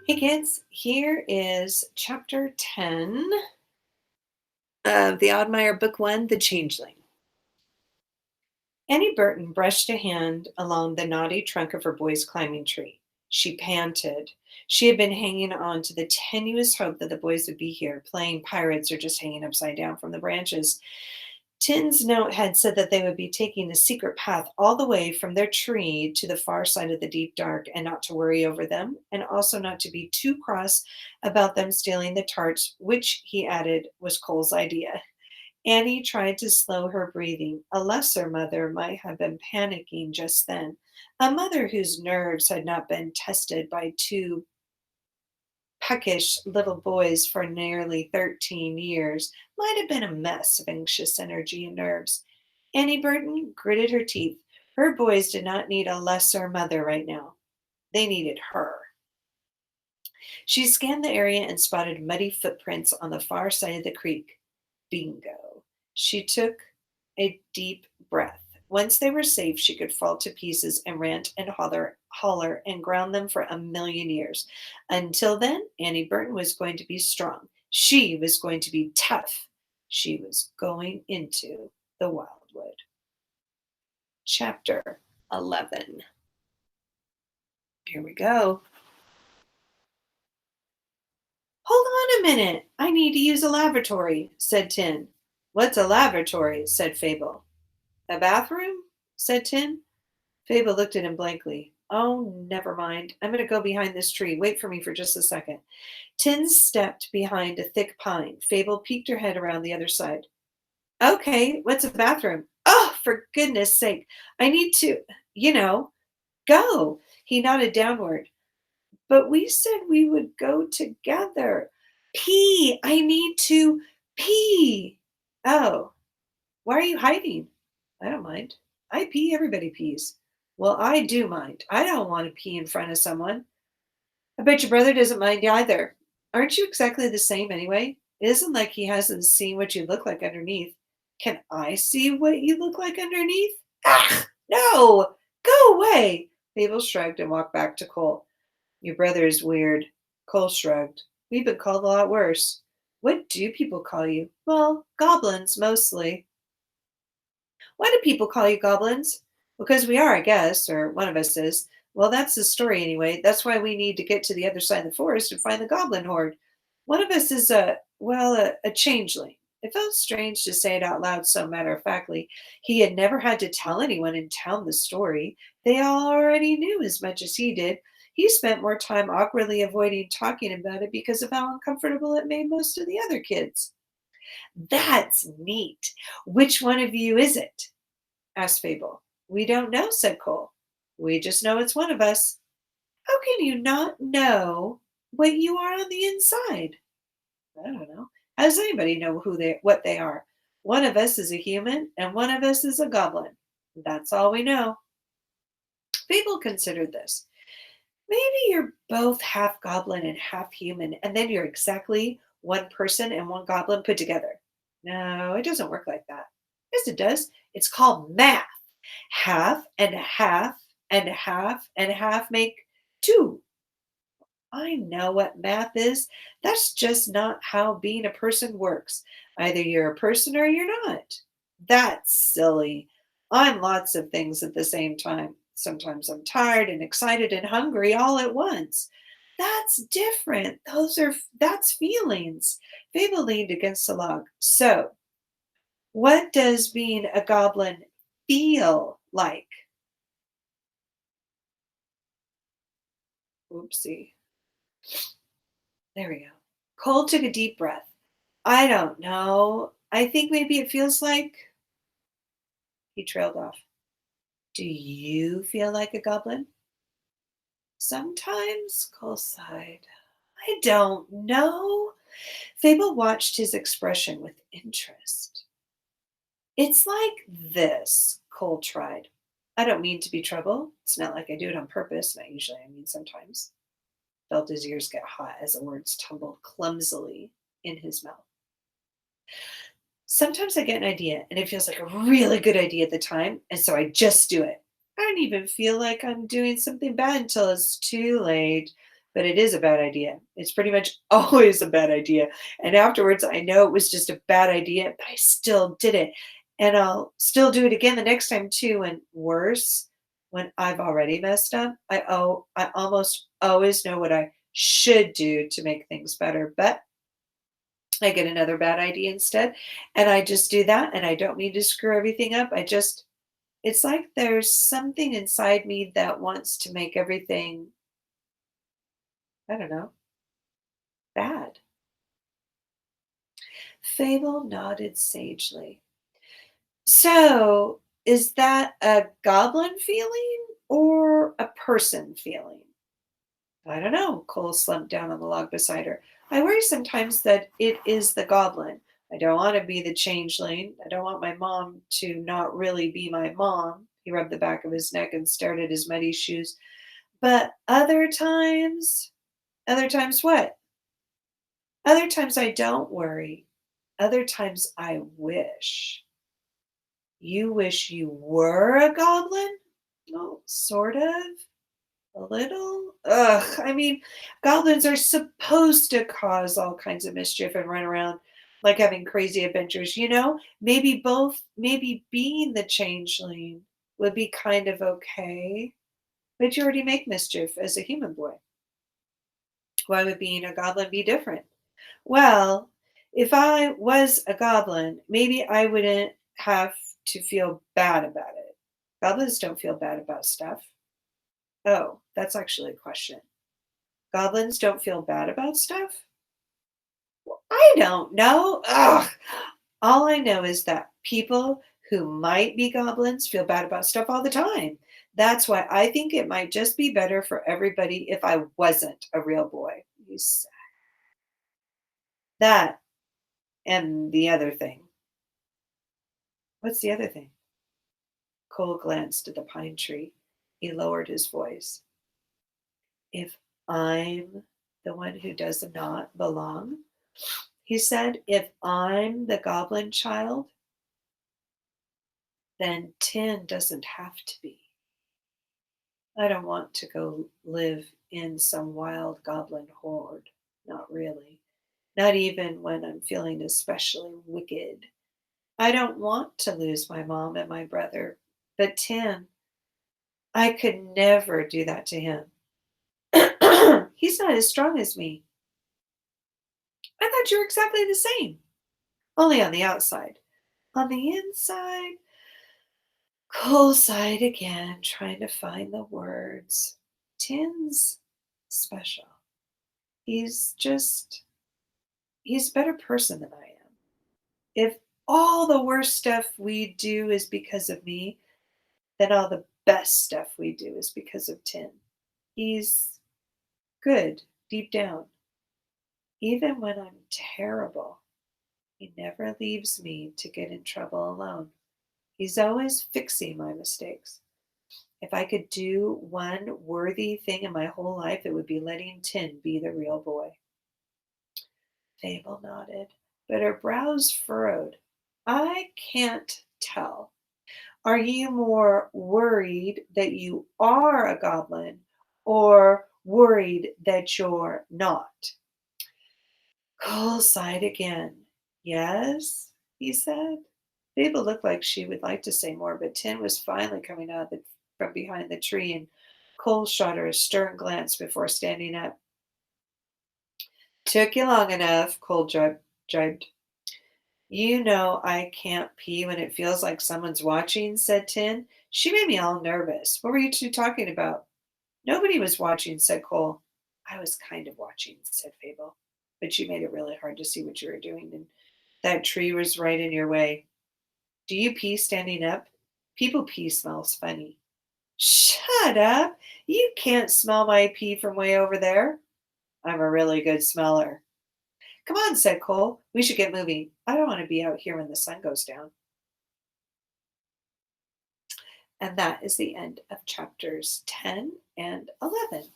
Hey kids, here is chapter 10 of the Oddmire book 1, The Changeling. Annie Burton brushed a hand along the knotty trunk of her boy's climbing tree. She panted. She had been hanging on to the tenuous hope that the boys would be here, playing pirates or just hanging upside down from the branches. Tin's note had said that they would be taking a secret path all the way from their tree to the far side of the deep dark, and not to worry over them, and also not to be too cross about them stealing the tarts, which, he added, was Cole's idea. Annie tried to slow her breathing. A lesser mother might have been panicking just then. A mother whose nerves had not been tested by two peckish little boys for nearly 13 years might have been a mess of anxious energy and nerves. Annie Burton gritted her teeth. Her boys did not need a lesser mother right now. They needed her. She scanned the area and spotted muddy footprints on the far side of the creek. Bingo. She took a deep breath. Once they were safe, she could fall to pieces and rant and holler and ground them for a million years. Until then, Annie Burton was going to be strong. She was going to be tough. She was going into the wildwood. Chapter 11. Here we go. Hold on a minute. I need to use a lavatory, said Tin. What's a lavatory? Said Fable. A bathroom? Said Tin. Fable looked at him blankly. Oh, never mind. I'm going to go behind this tree. Wait for me for just a second. Tin stepped behind a thick pine. Fable peeked her head around the other side. Okay, what's a bathroom? Oh, for goodness sake. I need to, go. He nodded downward. But we said we would go together. Pee. I need to pee. Oh, why are you hiding? I don't mind. I pee, everybody pees. Well, I do mind. I don't want to pee in front of someone. I bet your brother doesn't mind either. Aren't you exactly the same anyway? It isn't like he hasn't seen what you look like underneath. Can I see what you look like underneath? Ah, no! Go away! Mabel shrugged and walked back to Cole. Your brother is weird. Cole shrugged. We've been called a lot worse. What do people call you? Well, goblins, mostly. Why do people call you goblins? Because we are, I guess, or one of us is. Well, that's the story anyway. That's why we need to get to the other side of the forest and find the goblin horde. One of us is a changeling. It felt strange to say it out loud so matter of factly. He had never had to tell anyone in town the story. They all already knew as much as he did. He spent more time awkwardly avoiding talking about it because of how uncomfortable it made most of the other kids. That's neat. Which one of you is it? Asked Fable. We don't know, said Cole. We just know it's one of us. How can you not know what you are on the inside? I don't know. How does anybody know what they are? One of us is a human and one of us is a goblin. That's all we know. Fable considered this. Maybe you're both half goblin and half human, and then you're exactly one person and one goblin put together. No, it doesn't work like that. Yes, it does. It's called math. Half and half and half and half make two. I know what math is. That's just not how being a person works. Either you're a person or you're not. That's silly. I'm lots of things at the same time. Sometimes I'm tired and excited and hungry all at once. That's different. That's feelings. Fable leaned against the log. So, what does being a goblin feel like? Oopsie. There we go. Cole took a deep breath. I don't know. I think maybe it feels like. He trailed off. Do you feel like a goblin? Sometimes, Cole sighed. I don't know. Fable watched his expression with interest. It's like this, Cole tried. I don't mean to be trouble. It's not like I do it on purpose. Not usually, I mean sometimes. Felt his ears get hot as the words tumbled clumsily in his mouth. Sometimes I get an idea and it feels like a really good idea at the time, and so I just do it. I don't even feel like I'm doing something bad until it's too late. but it is a bad idea. It's pretty much always a bad idea. And afterwards, I know it was just a bad idea, but I still did it. And I'll still do it again the next time too. And worse, when I've already messed up, I almost always know what I should do to make things better. But I get another bad idea instead. And I just do that. And I don't mean to screw everything up. It's like there's something inside me that wants to make everything, I don't know, bad. Fable nodded sagely. So, is that a goblin feeling or a person feeling? I don't know. Cole slumped down on the log beside her. I worry sometimes that it is the goblin. I don't want to be the changeling. I don't want my mom to not really be my mom. He rubbed the back of his neck and stared at his muddy shoes. But other times what? Other times I don't worry. Other times I wish. You wish you were a goblin? Oh, sort of. A little? Ugh. I mean, goblins are supposed to cause all kinds of mischief and run around like having crazy adventures, you know? Maybe being the changeling would be kind of okay. But you already make mischief as a human boy. Why would being a goblin be different? Well, if I was a goblin, maybe I wouldn't have to feel bad about it. Goblins don't feel bad about stuff. Oh, that's actually a question. Goblins don't feel bad about stuff? I don't know. Ugh. All I know is that people who might be goblins feel bad about stuff all the time. That's why I think it might just be better for everybody if I wasn't a real boy. That and the other thing. What's the other thing? Cole glanced at the pine tree. He lowered his voice. If I'm the one who does not belong, he said, if I'm the goblin child, then Tin doesn't have to be. I don't want to go live in some wild goblin horde. Not really. Not even when I'm feeling especially wicked. I don't want to lose my mom and my brother. But Tin, I could never do that to him. He's not as strong as me. I thought you were exactly the same. Only on the outside. On the inside, Cole sighed again, trying to find the words. Tin's special. He's just, he's a better person than I am. If all the worst stuff we do is because of me, then all the best stuff we do is because of Tin. He's good deep down. Even when I'm terrible, he never leaves me to get in trouble alone. He's always fixing my mistakes. If I could do one worthy thing in my whole life, it would be letting Tin be the real boy. Fable nodded, but her brows furrowed. I can't tell. Are you more worried that you are a goblin or worried that you're not? Cole sighed again. Yes, he said. Fable looked like she would like to say more, but Tin was finally coming out from behind the tree, and Cole shot her a stern glance before standing up. Took you long enough, Cole jibed. You know I can't pee when it feels like someone's watching, said Tin. She made me all nervous. What were you two talking about? Nobody was watching, said Cole. I was kind of watching, said Fable. But you made it really hard to see what you were doing, and that tree was right in your way. Do you pee standing up? People pee smells funny. Shut up. You can't smell my pee from way over there. I'm a really good smeller. Come on, said Cole. We should get moving. I don't want to be out here when the sun goes down. And that is the end of chapters 10 and 11.